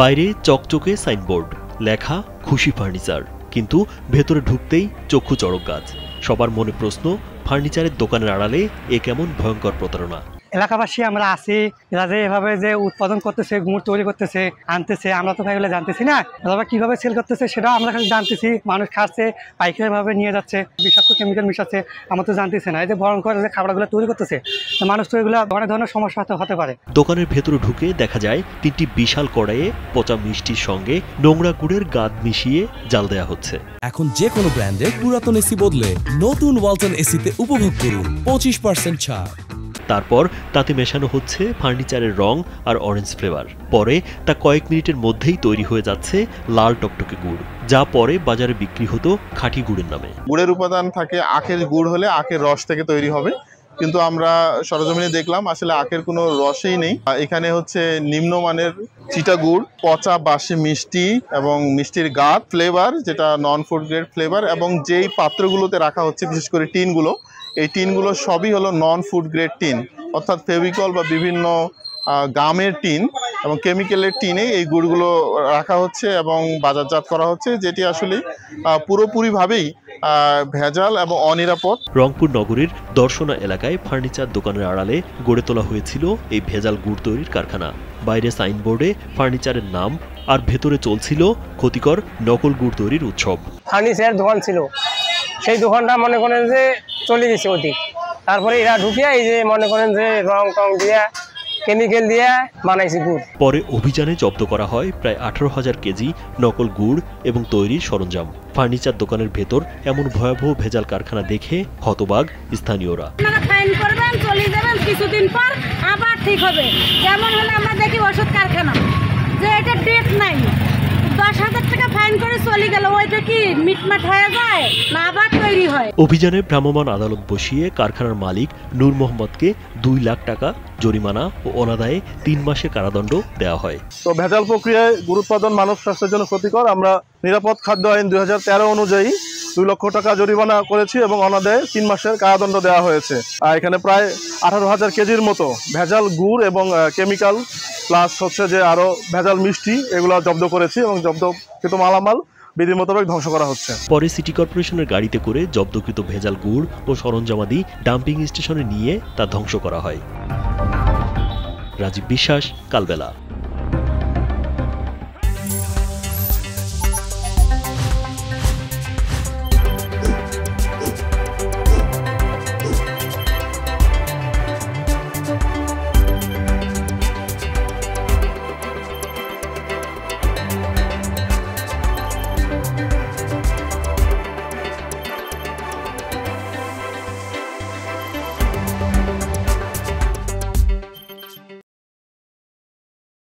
বাইরে চকচকে সাইনবোর্ড, লেখা খুশি ফার্নিচার, কিন্তু ভেতরে ঢুকতেই চক্ষু চড়ক গাছ। সবার মনে প্রশ্ন, ফার্নিচারের দোকানের আড়ালে এ কেমন ভয়ঙ্কর প্রতারণা। এলাকাবাসী আমরা আছি, এরা যে এভাবে যে উৎপাদন করতেছে, গুড় তৈরি করতেছে, আনতেছে, আমরা তো এগুলো জানতেছি না। এভাবে কিভাবে সেল করতেছে সেটাও আমরা খালি জানতেছি। মানুষ খাচ্ছে, পাইকারি ভাবে নিয়ে যাচ্ছে, বিষাক্ত কেমিক্যাল মিশাচ্ছে, আমরা তো জানতেছি না। এই যে ভয়ঙ্কর যে খাবারগুলো তৈরি করতেছে, মানুষ তো এগুলো অনেক ধরনের সমস্যা হতে পারে। দোকানের ভেতরে ঢুকে দেখা যায় 3টি বিশাল কড়াইয়ে পচা মিষ্টির সঙ্গে নোংরা গুড়ের গাদ মিশিয়ে জাল দেওয়া হচ্ছে। এখন যে কোনো ব্র্যান্ডের পুরাতন এসি বদলে নতুন ওয়ালটন এসিতে উপভোগ করুন 25% ছাড়। তারপর তাতে মেশানো হচ্ছে ফার্নিচারের রং আর অরেঞ্জ ফ্লেভার। পরে তা কয়েক মিনিটের মধ্যেই তৈরি হয়ে যাচ্ছে লাল টকটকে গুড়, যা পরে বাজারে বিক্রি হতো খাঁটি গুড়ের নামে। গুড়ের উপাদান থাকে আখের গুড় হলে আখের রস থেকে তৈরি হবে, কিন্তু আমরা সরজমিনে দেখলাম আসলে আখের কোনো রসই নেই। এখানে হচ্ছে নিম্নমানের চিটা গুড়, পচা বাসি মিষ্টি এবং মিষ্টির গাদ, ফ্লেভার যেটা নন ফুড গ্রেড ফ্লেভার, এবং যেই পাত্রগুলোতে রাখা হচ্ছে বিশেষ করে টিনগুলো, এই টিনগুলো সবই হলো নন ফুড গ্রেড টিন, অর্থাৎ ফেভিকল বা বিভিন্ন গামের টিন এবং কেমিক্যালের টিনে এই গুড়গুলো রাখা হচ্ছে এবং বাজারজাত করা হচ্ছে, যেটি আসলে পুরোপুরিভাবেই ভেজাল এবং অনিরাপদ। রংপুর নগরীর দর্শনা এলাকায় ফার্নিচার দোকানের আড়ালে গড়ে তোলা হয়েছিল এই ভেজাল গুড় তৈরির কারখানা। বাইরে সাইনবোর্ডে ফার্নিচারের নাম, আর ভেতরে চলছিল ক্ষতিকর নকল গুড় তৈরির উৎসব। ফার্নিচার দোকান ছিল, সেই দোকানটা মনে করেন যে চলে গেছে অধিক। তারপরে এরা ঢুকিয়া এই যে মনে করেন যে রং টং দিয়া কেমিক্যাল দিয়ে বানাইছে গুড়। পরে অভিযানে জব্দ করা হয় প্রায় 18,000 কেজি নকল গুড় এবং তৈরির সরঞ্জাম। ফার্নিচার দোকানের ভেতর এমন ভয়াবহ ভেজাল কারখানা দেখে হতবাক স্থানীয়রা। ফাইন করবেন, চলে যাবেন, কিছুদিন পর আবার ঠিক হবে। যেমন হলে আমরা দেখি ওষুধ কারখানা, যে এটা ডেট নাই, 10,000 টাকা ফাইন করে চলে গেল, ওইটা কি মিটমাট হয়ে যায় না আবার তৈরি হয়। অভিযানে ভ্রাম্যমাণ আদালত বসিয়ে কারখানার মালিক নূর মোহাম্মদকে 2 লাখ টাকা জরিমানা ও অনাদায়ে 3 মাসের কারাদণ্ড দেওয়া হয়। তো ভেজাল প্রক্রিয়ায় গুড় উৎপাদন মানব স্বাস্থ্যের জন্য ক্ষতিকর। আমরা নিরাপদ খাদ্য আইন 2013 অনুযায়ী 2 লক্ষ টাকা জরিমানা করেছি এবং অনাদায়ে 3 মাসের কারাদণ্ড দেওয়া হয়েছে। আর এখানে প্রায় 18,000 কেজির মতো ভেজাল গুড় এবং কেমিক্যাল প্লাস হচ্ছে যে আরো ভেজাল মিষ্টি এগুলো জব্দ করেছি এবং জব্দকৃত মালামাল বিধি মোতাবেক ধ্বংস করা হচ্ছে। পরে সিটি কর্পোরেশনের গাড়িতে করে জব্দকৃত ভেজাল গুড় ও সরঞ্জামাদি ডাম্পিং স্টেশনে নিয়ে তা ধ্বংস করা হয়। রাজীব বিশ্বাস, কালবেলা।